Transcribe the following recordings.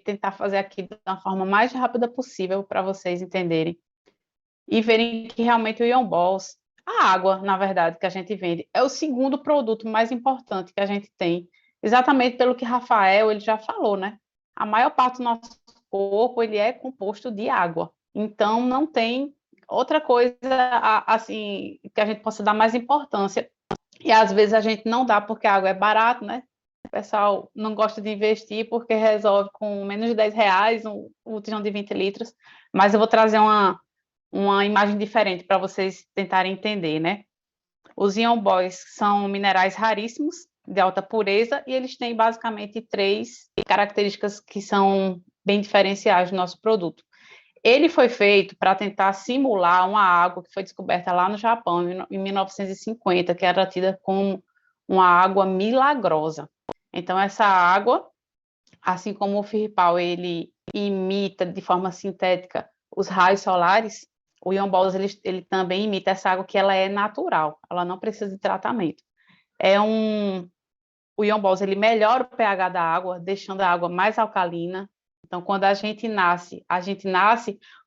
tentar fazer aqui da forma mais rápida possível para vocês entenderem e verem que realmente o Ion Balls, a água, na verdade, que a gente vende, é o segundo produto mais importante que a gente tem, exatamente pelo que Rafael ele já falou, né? A maior parte do nosso corpo ele é composto de água, então não tem outra coisa assim que a gente possa dar mais importância. E às vezes a gente não dá porque a água é barata, né? O pessoal não gosta de investir porque resolve com menos de R$ 10 um botijão de 20 litros. Mas eu vou trazer uma imagem diferente para vocês tentarem entender, né? Os Ion Boys são minerais raríssimos, de alta pureza, e eles têm basicamente três características que são bem diferenciais do nosso produto. Ele foi feito para tentar simular uma água que foi descoberta lá no Japão, em 1950, que era tida como uma água milagrosa. Então, essa água, assim como o Firpal, ele imita de forma sintética os raios solares, o Ion Balls, ele também imita essa água que ela é natural, ela não precisa de tratamento. O Ion Balls, ele melhora o pH da água, deixando a água mais alcalina. Então, quando a gente nasce,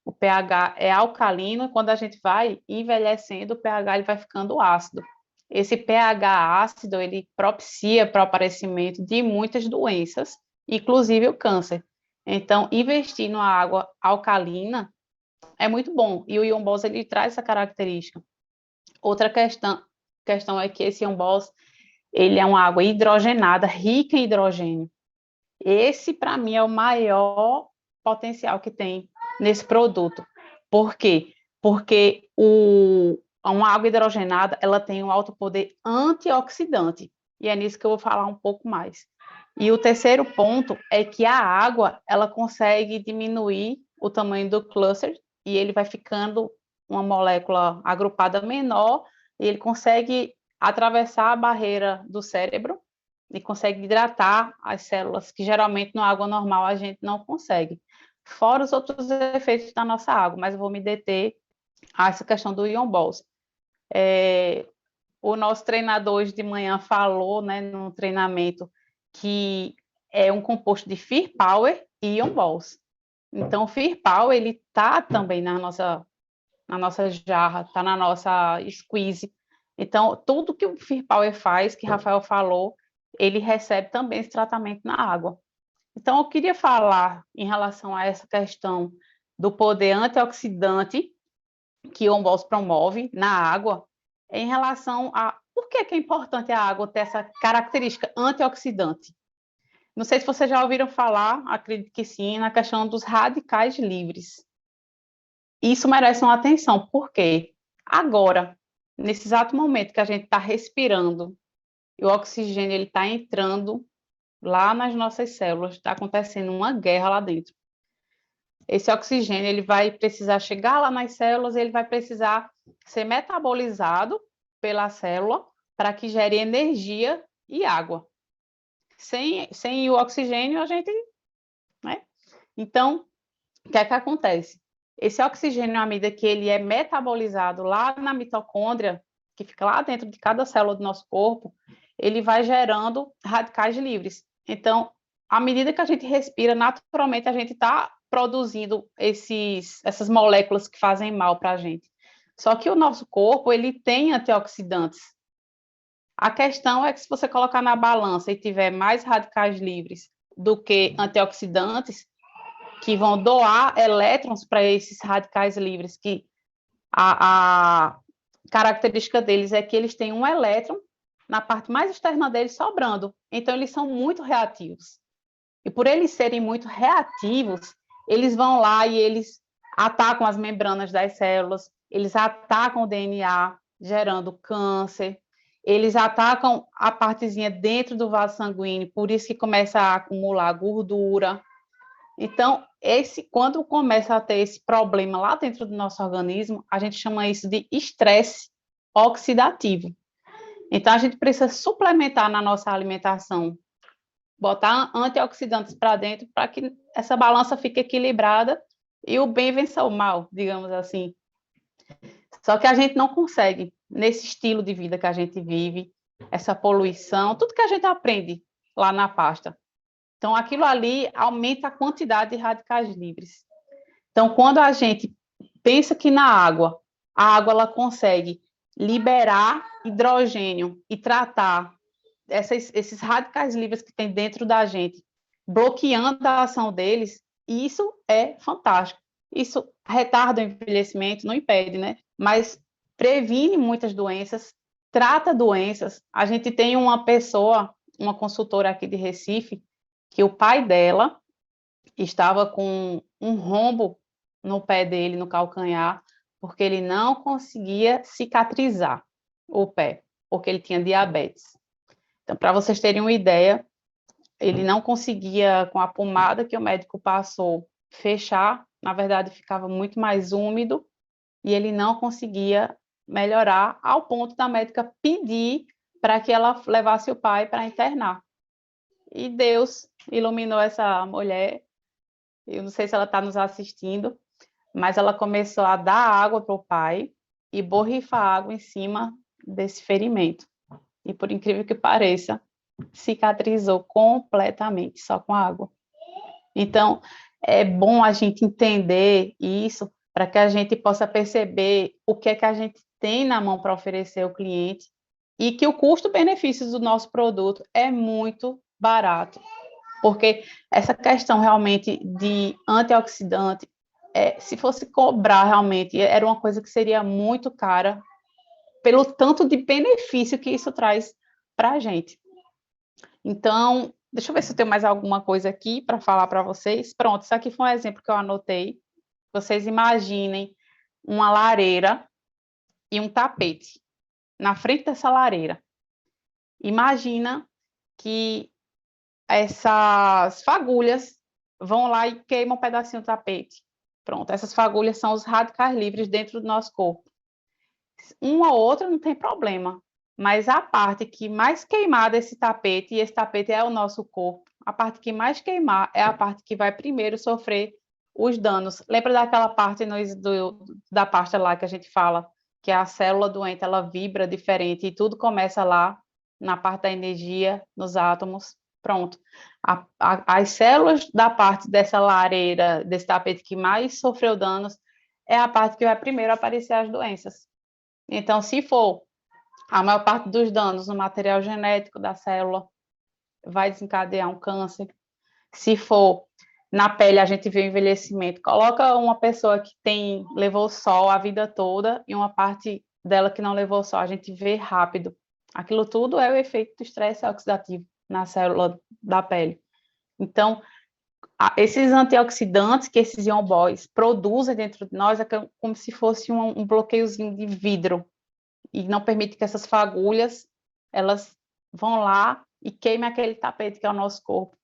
o pH é alcalino, e quando a gente vai envelhecendo, o pH ele vai ficando ácido. Esse pH ácido, ele propicia para o aparecimento de muitas doenças, inclusive o câncer. Então, investir numa água alcalina é muito bom, e o Ion Balls, ele traz essa característica. Outra questão é que esse Ion Balls, ele é uma água hidrogenada, rica em hidrogênio. Esse, para mim, é o maior potencial que tem nesse produto. Por quê? Porque uma água hidrogenada, ela tem um alto poder antioxidante, e é nisso que eu vou falar um pouco mais. E o terceiro ponto é que a água, ela consegue diminuir o tamanho do cluster, e ele vai ficando uma molécula agrupada menor, e ele consegue atravessar a barreira do cérebro e consegue hidratar as células, que geralmente na água normal a gente não consegue. Fora os outros efeitos da nossa água, mas eu vou me deter a essa questão do Ion Balls. O nosso treinador hoje de manhã falou, né, no treinamento, que é um composto de Fear Power e Ion Balls. Então, o Fear Power, ele está também na nossa jarra, está na nossa squeeze. Então, tudo que o Fear Power faz, que Rafael falou, ele recebe também esse tratamento na água. Então, eu queria falar em relação a essa questão do poder antioxidante que o Ombols promove na água, em relação a por que é importante a água ter essa característica antioxidante. Não sei se vocês já ouviram falar, acredito que sim, na questão dos radicais livres. Isso merece uma atenção, porque agora, nesse exato momento que a gente está respirando, e o oxigênio está entrando lá nas nossas células, está acontecendo uma guerra lá dentro. Esse oxigênio ele vai precisar chegar lá nas células, ele vai precisar ser metabolizado pela célula para que gere energia e água. Sem o oxigênio, a gente... Né? Então, o que é que acontece? Esse oxigênio, à medida que ele é metabolizado lá na mitocôndria, que fica lá dentro de cada célula do nosso corpo, ele vai gerando radicais livres. Então, à medida que a gente respira, naturalmente a gente está produzindo essas moléculas que fazem mal para a gente. Só que o nosso corpo, ele tem antioxidantes. A questão é que se você colocar na balança e tiver mais radicais livres do que antioxidantes, que vão doar elétrons para esses radicais livres, que a característica deles é que eles têm um elétron na parte mais externa deles sobrando. Então, eles são muito reativos. E por eles serem muito reativos, eles vão lá e eles atacam as membranas das células, eles atacam o DNA, gerando câncer, eles atacam a partezinha dentro do vaso sanguíneo, por isso que começa a acumular gordura. Então, quando começa a ter esse problema lá dentro do nosso organismo, a gente chama isso de estresse oxidativo. Então, a gente precisa suplementar na nossa alimentação, botar antioxidantes para dentro para que essa balança fique equilibrada e o bem vença o mal, digamos assim. Só que a gente não consegue, nesse estilo de vida que a gente vive, essa poluição, tudo que a gente aprende lá na pasta. Então, aquilo ali aumenta a quantidade de radicais livres. Então, quando a gente pensa que na água, a água ela consegue liberar hidrogênio e tratar esses radicais livres que tem dentro da gente, bloqueando a ação deles, isso é fantástico. Isso retarda o envelhecimento, não impede, né? Mas previne muitas doenças, trata doenças. A gente tem uma pessoa, uma consultora aqui de Recife, que o pai dela estava com um rombo no pé dele, no calcanhar, porque ele não conseguia cicatrizar o pé, porque ele tinha diabetes. Então, para vocês terem uma ideia, ele não conseguia, com a pomada que o médico passou, fechar, na verdade ficava muito mais úmido, e ele não conseguia melhorar, ao ponto da médica pedir para que ela levasse o pai para internar. E Deus iluminou essa mulher, eu não sei se ela está nos assistindo, mas ela começou a dar água para o pai e borrifar água em cima desse ferimento. E por incrível que pareça, cicatrizou completamente, só com água. Então, é bom a gente entender isso para que a gente possa perceber o que é que a gente tem na mão para oferecer ao cliente e que o custo-benefício do nosso produto é muito barato. Porque essa questão realmente de antioxidante, se fosse cobrar realmente, era uma coisa que seria muito cara pelo tanto de benefício que isso traz para a gente. Então, deixa eu ver se eu tenho mais alguma coisa aqui para falar para vocês. Pronto, isso aqui foi um exemplo que eu anotei. Vocês imaginem uma lareira e um tapete na frente dessa lareira. Imagina que essas fagulhas vão lá e queimam um pedacinho do tapete. Pronto, essas fagulhas são os radicais livres dentro do nosso corpo. Uma ou outra não tem problema, mas a parte que mais queimar desse tapete, e esse tapete é o nosso corpo, a parte que mais queimar é a parte que vai primeiro sofrer os danos. Lembra daquela parte da pasta lá que a gente fala, que a célula doente, ela vibra diferente, e tudo começa lá na parte da energia, nos átomos. Pronto. As células da parte dessa lareira, desse tapete que mais sofreu danos, é a parte que vai primeiro aparecer as doenças. Então, se for a maior parte dos danos no material genético da célula, vai desencadear um câncer. Se for na pele, a gente vê o envelhecimento. Coloca uma pessoa que levou sol a vida toda e uma parte dela que não levou sol, a gente vê rápido. Aquilo tudo é o efeito do estresse oxidativo na célula da pele. Então, esses antioxidantes que esses ion boys produzem dentro de nós é como se fosse um bloqueiozinho de vidro, e não permite que essas fagulhas elas vão lá e queimem aquele tapete que é o nosso corpo.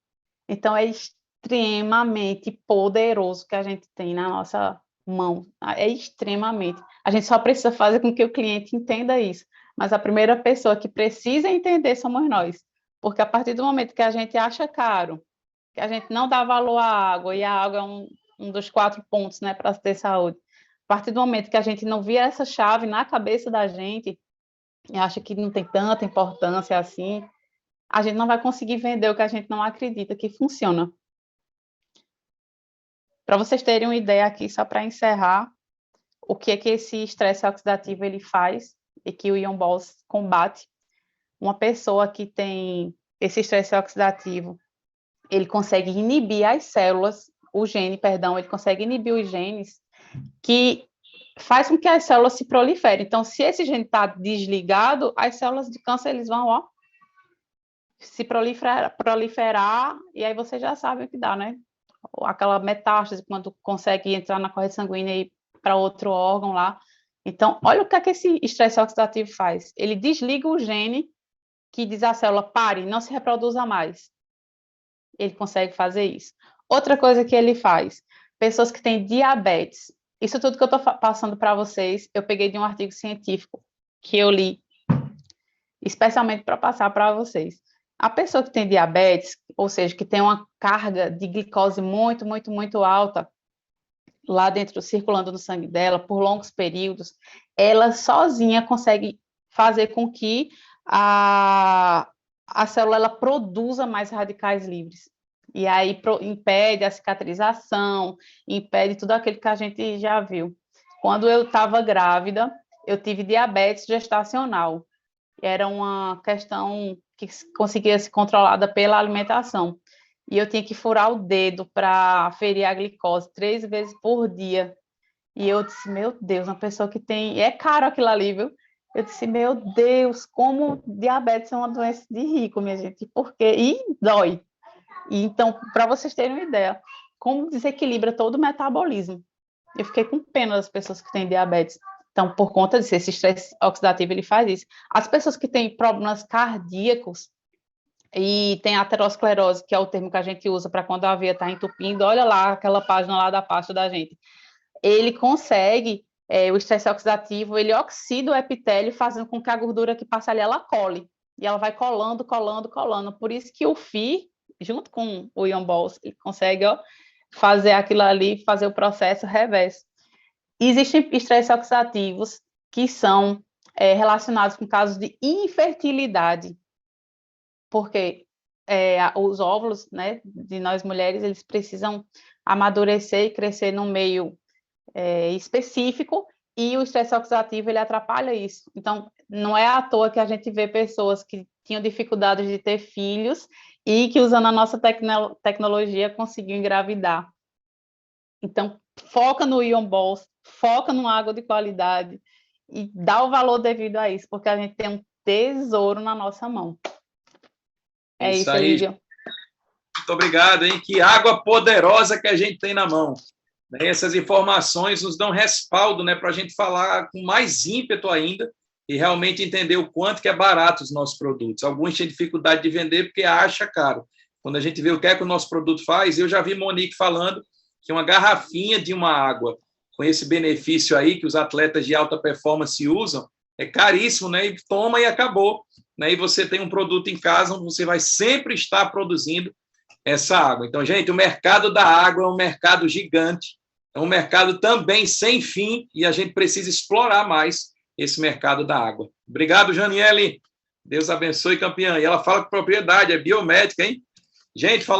Então, é extremamente poderoso que a gente tem na nossa mão. É extremamente. A gente só precisa fazer com que o cliente entenda isso. Mas a primeira pessoa que precisa entender somos nós. Porque a partir do momento que a gente acha caro, que a gente não dá valor à água, e a água é um dos 4 pontos, né, para ter saúde. A partir do momento que a gente não vira essa chave na cabeça da gente, e acha que não tem tanta importância assim, a gente não vai conseguir vender o que a gente não acredita que funciona. Para vocês terem uma ideia aqui, só para encerrar, o que é que esse estresse oxidativo ele faz e que o Ion Balls combate. Uma pessoa que tem esse estresse oxidativo, ele consegue inibir as células, ele consegue inibir os genes que faz com que as células se proliferem. Então, se esse gene está desligado, as células de câncer eles vão se proliferar, e aí você já sabe o que dá, né? Aquela metástase, quando consegue entrar na corrente sanguínea e ir para outro órgão lá. Então, olha o que é que esse estresse oxidativo faz. Ele desliga o gene que diz à célula, pare, não se reproduza mais. Ele consegue fazer isso. Outra coisa que ele faz, pessoas que têm diabetes, isso tudo que eu estou passando para vocês, eu peguei de um artigo científico que eu li, especialmente para passar para vocês. A pessoa que tem diabetes, ou seja, que tem uma carga de glicose muito, muito, muito alta, lá dentro, circulando no sangue dela, por longos períodos, ela sozinha consegue fazer com que a célula ela produza mais radicais livres. E aí impede a cicatrização, impede tudo aquilo que a gente já viu. Quando eu estava grávida, eu tive diabetes gestacional. Era uma questão que conseguia ser controlada pela alimentação. E eu tinha que furar o dedo para ferir a glicose 3 vezes por dia. E eu disse, meu Deus, uma pessoa que tem... É caro aquilo ali, viu? Eu disse, meu Deus, como diabetes é uma doença de rico, minha gente. Por quê? E dói. E então, para vocês terem uma ideia, como desequilibra todo o metabolismo. Eu fiquei com pena das pessoas que têm diabetes. Então, por conta disso, esse estresse oxidativo, ele faz isso. As pessoas que têm problemas cardíacos e têm aterosclerose, que é o termo que a gente usa para quando a veia está entupindo, olha lá aquela página lá da pasta da gente. Ele consegue, o estresse oxidativo, ele oxida o epitélio, fazendo com que a gordura que passa ali, ela cole. E ela vai colando, colando, colando. Por isso que o FI, junto com o Ion Balls, ele consegue fazer aquilo ali, fazer o processo reverso. Existem estresses oxidativos que são relacionados com casos de infertilidade, porque os óvulos, né, de nós mulheres, eles precisam amadurecer e crescer num meio específico, e o estresse oxidativo, ele atrapalha isso. Então, não é à toa que a gente vê pessoas que tinham dificuldades de ter filhos e que, usando a nossa tecnologia, conseguiu engravidar. Então, foca no Ion Balls, foca numa água de qualidade e dá o valor devido a isso, porque a gente tem um tesouro na nossa mão. É isso, Elívio. Muito obrigado, hein? Que água poderosa que a gente tem na mão. Essas informações nos dão respaldo, né, para a gente falar com mais ímpeto ainda e realmente entender o quanto que é barato os nossos produtos. Alguns têm dificuldade de vender porque acha caro. Quando a gente vê o que é que o nosso produto faz, eu já vi Monique falando que uma garrafinha de uma água com esse benefício aí que os atletas de alta performance usam, é caríssimo, né? E toma e acabou. Né? E você tem um produto em casa onde você vai sempre estar produzindo essa água. Então, gente, o mercado da água é um mercado gigante, é um mercado também sem fim e a gente precisa explorar mais esse mercado da água. Obrigado, Janiele. Deus abençoe, campeã. E ela fala com propriedade, é biomédica, hein? Gente, falando